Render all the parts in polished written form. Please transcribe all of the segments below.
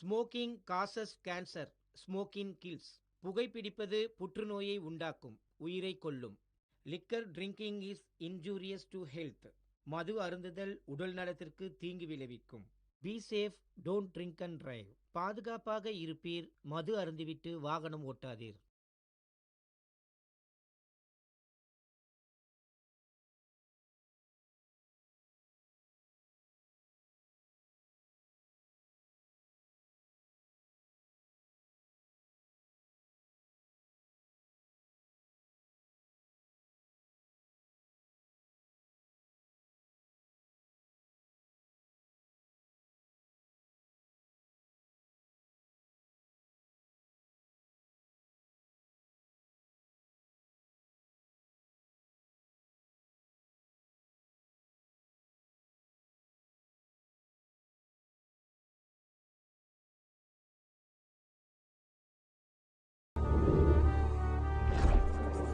Smoking causes cancer, smoking kills. புகைப்பிடிப்பது புற்றுநோயை உண்டாக்கும், உயிரை கொல்லும். Liquor drinking is injurious to health. மது அருந்துதல் உடல் நலத்திற்கு தீங்கு விளைவிக்கும். Be safe, don't drink and drive. பாதுகாப்பாக இருப்பீர், மது அருந்திவிட்டு வாகனம் ஓட்டாதீர்.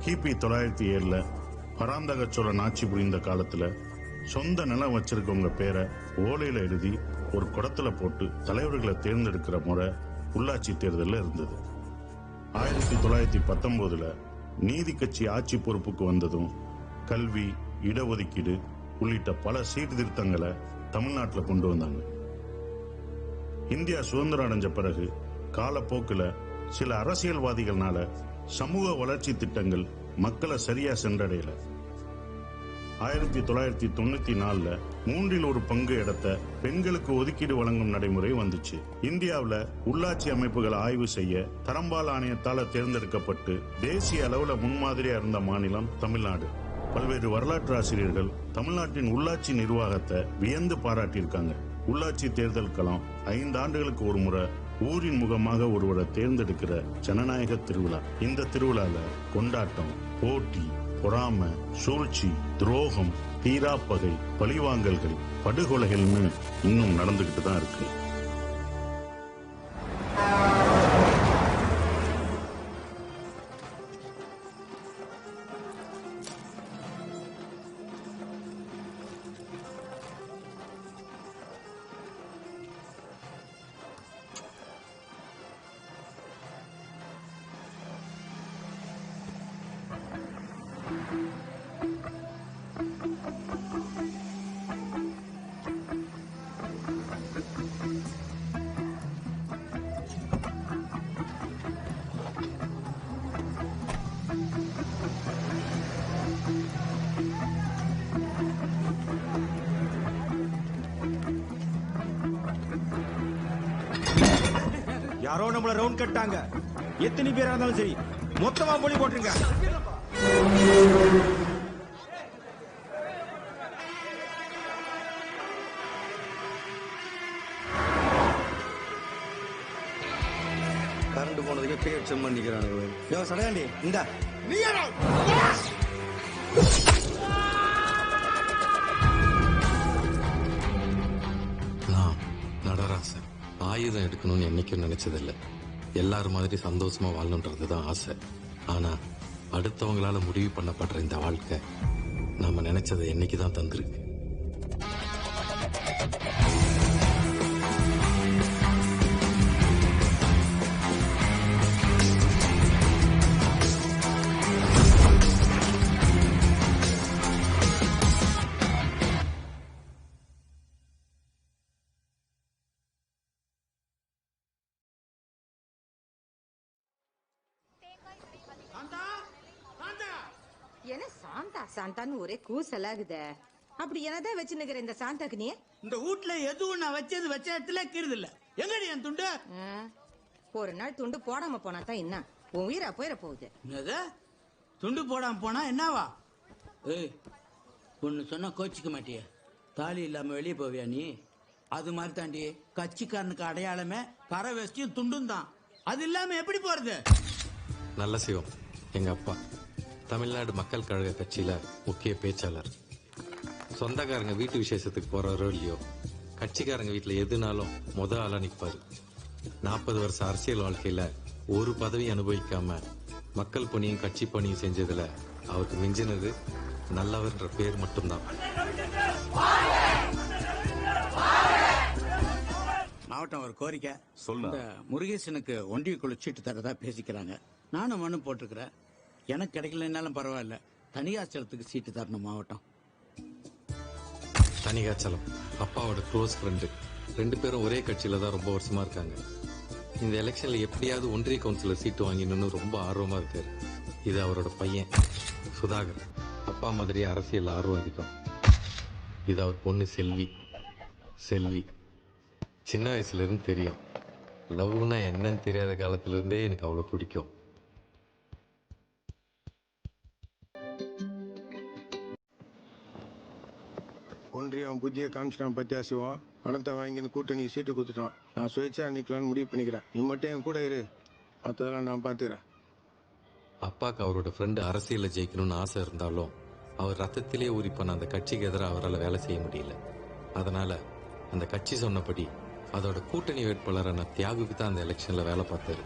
கிபி 907 பராந்தக சோழன் ஆட்சி புரிந்த காலத்துல சொந்த நிலம் வச்சிருக்கவங்க பேரை ஓலையில எழுதி ஒரு குடத்துல போட்டு தலைவர்களை தேர்ந்தெடுக்கிற முறை உள்ளாட்சி தேர்தலில் இருந்தது. 1919 நீதி கட்சி ஆட்சி பொறுப்புக்கு வந்ததும் கல்வி, இடஒதுக்கீடு உள்ளிட்ட பல சீர்திருத்தங்களை தமிழ்நாட்டில் கொண்டு வந்தாங்க. இந்தியா சுதந்திரம் அடைஞ்ச பிறகு காலப்போக்கில் சில அரசியல்வாதிகள்னால சமூக வளர்ச்சி திட்டங்கள் மக்களை சரியா சென்றடையல. 1994 1/3 இடத்தை பெண்களுக்கு ஒதுக்கீடு வழங்கும் நடைமுறை வந்துச்சு. இந்தியாவில் உள்ளாட்சி அமைப்புகளை ஆய்வு செய்ய தரம்பால் ஆணையத்தால தேர்ந்தெடுக்கப்பட்டு தேசிய அளவுல முன்மாதிரியா இருந்த மாநிலம் தமிழ்நாடு. பல்வேறு வரலாற்று ஆசிரியர்கள் தமிழ்நாட்டின் உள்ளாட்சி நிர்வாகத்தை வியந்து பாராட்டியிருக்காங்க. உள்ளாட்சி தேர்தல் களம் 5 ஆண்டுகளுக்கு ஒரு முறை ஊரின் முகமாக ஒருவரை தேர்ந்தெடுக்கிற ஜனநாயக திருவிழா. இந்த திருவிழால கொண்டாட்டம், போட்டி, பொறாமை, சூழ்ச்சி, துரோகம், தீராப்பகை, பழிவாங்கல்கள், படுகொலைகள்னு இன்னும் நடந்துகிட்டு தான் இருக்கு. யாரோ நம்மள ரவுண்ட் கட்டாங்க. எத்தனை பேரா இருந்தாலும் சரி, மொத்தமா போலி போட்டுருங்க. கரண்ட் போனதுக்கு டிக்கெட் செம் பண்ணிக்கிறானுங்க. சடையாண்டி இந்த நடராசன் ஆயுதம் எடுக்கணும்னு என்னைக்கும் நினைச்சதில்ல. எல்லாரும் மாதிரி சந்தோஷமா வாழணுன்றதுதான் ஆசை. ஆனா அடுத்தவங்களால முடிவு பண்ணப்படுற இந்த வாழ்க்கை நாம நினைச்சதை என்னைக்குதான் தந்திருக்கு. என்ன சாந்தா சாந்தான்னு ஒரே கூசலாகுத. அப்படி என்னதான் வச்சு நிக்கிற இந்த சாந்தாக்கு நீ? இந்த வீட்டுல எதுவும் நான் வச்சது வச்ச இடத்துல கீறுது இல்ல. எங்கடி என் துண்டு? ஒரு நாள் துண்டு போடாம போனா தான் என்ன உன் உயிரா போயிட போகுது. துண்டு போடாம போனா என்னவா? ஏய், ஒன்னு சொன்னா கோச்சிக்க மாட்டிய? தாலி இல்லாம வெளியே போவியா நீ? அது மாதிரி தாண்டி கட்சிக்காரனுக்கு அடையாளமே கரை வேஷ்டியும் துண்டும் தான். அது இல்லாம எப்படி போறது? நல்ல சிவம் எங்க அப்பா தமிழ்நாடு மக்கள் கழக கட்சியில முக்கிய பேச்சாளர். சொந்தக்காரங்க வீட்டு விசேஷத்துக்கு போறாரோ இல்லையோ, கட்சிக்காரங்க வீட்டுல எதுனாலும் ஆளா நிற்பாரு. 40 வருஷ அரசியல் வாழ்க்கையில ஒரு பதவி அனுபவிக்காம மக்கள் பணியும் கட்சி பணியும் செஞ்சதுல அவருக்கு மிஞ்சினது நல்லவர்ன்ற பேர் மட்டும்தான். மாவட்டம் ஒரு கோரிக்கை. சொல்லு. இந்த முருகேசனுக்கு ஒன்றியக்குழு சீட்டு தரதா பேசிக்கிறாங்க. நானும் மனு போட்டிருக்கிறேன். எனக்கு கிடைக்கலனாலும் பரவாயில்ல, தனிகாச்சலத்துக்கு சீட்டு தரணும் மாவட்டம். தனிகாச்சலம் அப்பாவோட க்ளோஸ் ஃப்ரெண்டு. 2 பேரும் ஒரே கட்சியில தான் ரொம்ப வருஷமா இருக்காங்க. இந்த எலெக்ஷன்ல எப்படியாவது ஒன்றிய கவுன்சிலர் சீட்டு வாங்கினு ரொம்ப ஆர்வமா இருக்காரு. இது அவரோட பையன் சுதாகர். அப்பா மாதிரி அரசியல் ஆர்வம் அதிகம். இது அவர் பொண்ணு செல்வி. சின்ன வயசுல இருந்து தெரியும். லவ்னா என்னன்னு தெரியாத காலத்துல இருந்தே எனக்கு அவ்வளவு பிடிக்கும். ஒன்றியம் புதிய காமிச்சிட்டான் பத்தியா சிவம். பணத்தை வாங்கி கூட்டணி சீட்டு கொடுத்துட்டான். நான் சுயேட்சா நிக்கலான்னு முடிவு பண்ணிக்கிறேன். நீ மட்டும் என் கூட இரு, மற்றதெல்லாம் நான் பார்த்துக்கிறேன். அப்பாவுக்கு அவரோட ஃப்ரெண்டு அரசியல்ல ஜெயிக்கணும்னு ஆசை இருந்தாலும் அவர் ரத்தத்திலே ஊறிப்போன அந்த கட்சிக்கு எதிராக அவரால் வேலை செய்ய முடியல. அதனால அந்த கட்சி சொன்னபடி அதோட கூட்டணி வேட்பாளரான தியாகுக்கு தான் அந்த எலெக்ஷன்ல வேலை பார்த்தாரு.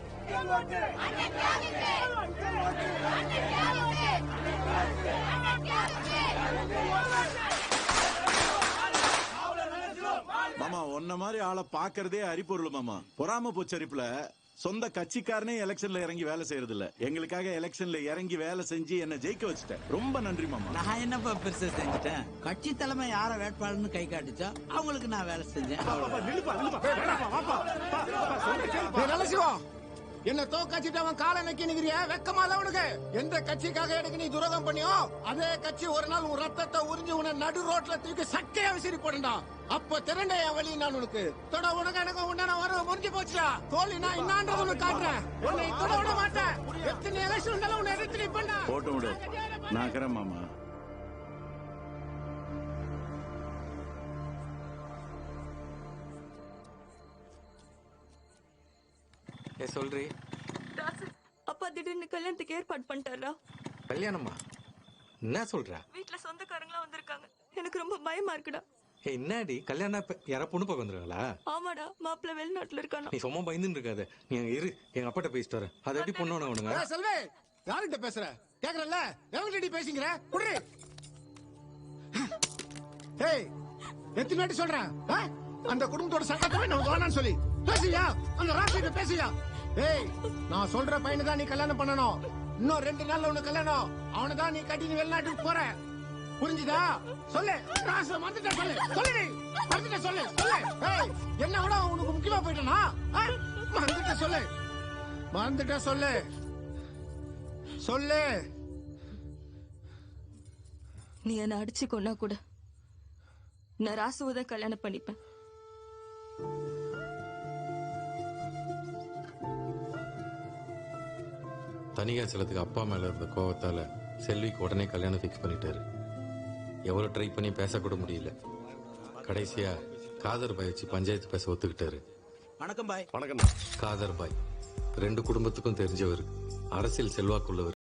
மாமா உன்ன மாதிரி ஆளை பாக்குறதே அரிப்பொருள் மாமா. பொறாம போச்சரிப்புல சொந்த கட்சிக்காரனே எலெக்ஷன்ல இறங்கி வேலை செய்யறது இல்ல. எங்களுக்காக எலெக்ஷன்ல இறங்கி வேலை செஞ்சு என்ன ஜெயிக்க வச்சுட்டேன். ரொம்ப நன்றி மாமா. நான் என்னப்பா பெருசா செஞ்சுட்டேன்? கட்சி தலைமை யார வேட்பாளர்னு கை காட்டுச்சா அவங்களுக்கு நான் வேலை செஞ்சேன். என்ன தோக்காச்சிட்டு அவன் காலை நக்கி நிக்கிறியா? வெக்கமால உனக்கு? எந்த கட்சிக்காக எனக்கு நீ துரோகம் பண்ணியோ அதே கட்சி ஒரு நாள் உன் ரத்தத்தை உறிஞ்சு உன்னை நடு ரோட்ல தூக்கி சக்கையா விசிறி போடுண்டா. அப்ப திரண்ட என் வழி நான் உனக்கு தொட உனக்கு எனக்கு உண்டான வர முடிஞ்சு போச்சுடா. தோல்வி நான் இன்னான்றது உனக்கு காட்டுறேன். உன்னை தொட விட மாட்டேன். எத்தனை எலெக்ஷன் இருந்தாலும் உன்னை எடுத்து நீ பண்ண போட்டு விடு. நான் இருக்கிறேன் மாமா. சொல்றீ அப்பா திடீர்னு கல்யாணத்துக்கு ஏற்பாடு பண்ணிட்டாரா? கல்யாணமா? என்ன சொல்ற? வீட்டுல சொந்தக்காரங்களா வந்திருக்காங்க. எனக்கு ரொம்ப பயமா இருக்குடா. என்னடி கல்யாணம்? யாரா பொண்ணு பார்க்க வந்துருக்காங்களா? ஆமாடா, மாப்பிள்ள வெளிநாட்டுல இருக்கானா. நீ சும்மா பயந்துன்னு இருக்காத. நீ அங்க இரு, எங்க அப்பாட்ட பேசிட்டு வரேன். அதை எப்படி பொண்ணு அவனுங்க? செல்வே, யார்கிட்ட பேசுற? கேக்குறல்ல, எவங்கிட்ட பேசுங்கிற? குடுறி. ஏய், எத்தனை வாட்டி சொல்றேன் அந்த குடும்பத்தோட சட்டத்தை நான் வேணான்னு சொல்லி பேசியா? அந்த ராசிட்ட பேசியா? ஏய், நான் சொல்ற பையனை தான் நீ கல்யாணம் பண்ணணும். இன்னும் 2 நாள்ல உனக்கு கல்யாணம். அவனை தான் நீ கட்டி வெளிநாட்டுக்கு போற. புரிஞ்சுதா? சொல்லு. ராச மறந்துட்ட சொல்லு. சொல்லு. மறந்துட்ட சொல்லு. சொல்லு. ஏய், என்ன விட உனக்கு முக்கியமா போயிட்டனா? மறந்துட்ட சொல்லு. மறந்துட்ட சொல்லு. சொல்லு. நீ என்ன அடிச்சு கொன்னா கூட நான் ராசுவத கல்யாணம் பண்ணிப்பேன். தனிகாச்சலத்துக்கு அப்பா மேல இருந்த கோவத்தால செல்விக்கு உடனே கல்யாணம் ஃபிக்ஸ் பண்ணிட்டாரு. எவ்வளவு ட்ரை பண்ணி பேசக்கூட முடியல. கடைசியா காதர் பாய் வச்சு பஞ்சாயத்து பேச ஒத்துக்கிட்டாரு. வணக்கம் பாய். வணக்கம். காதர் பாய் 2 குடும்பத்துக்கும் தெரிஞ்சவர், அரசியல் செல்வாக்குள்ளவர்.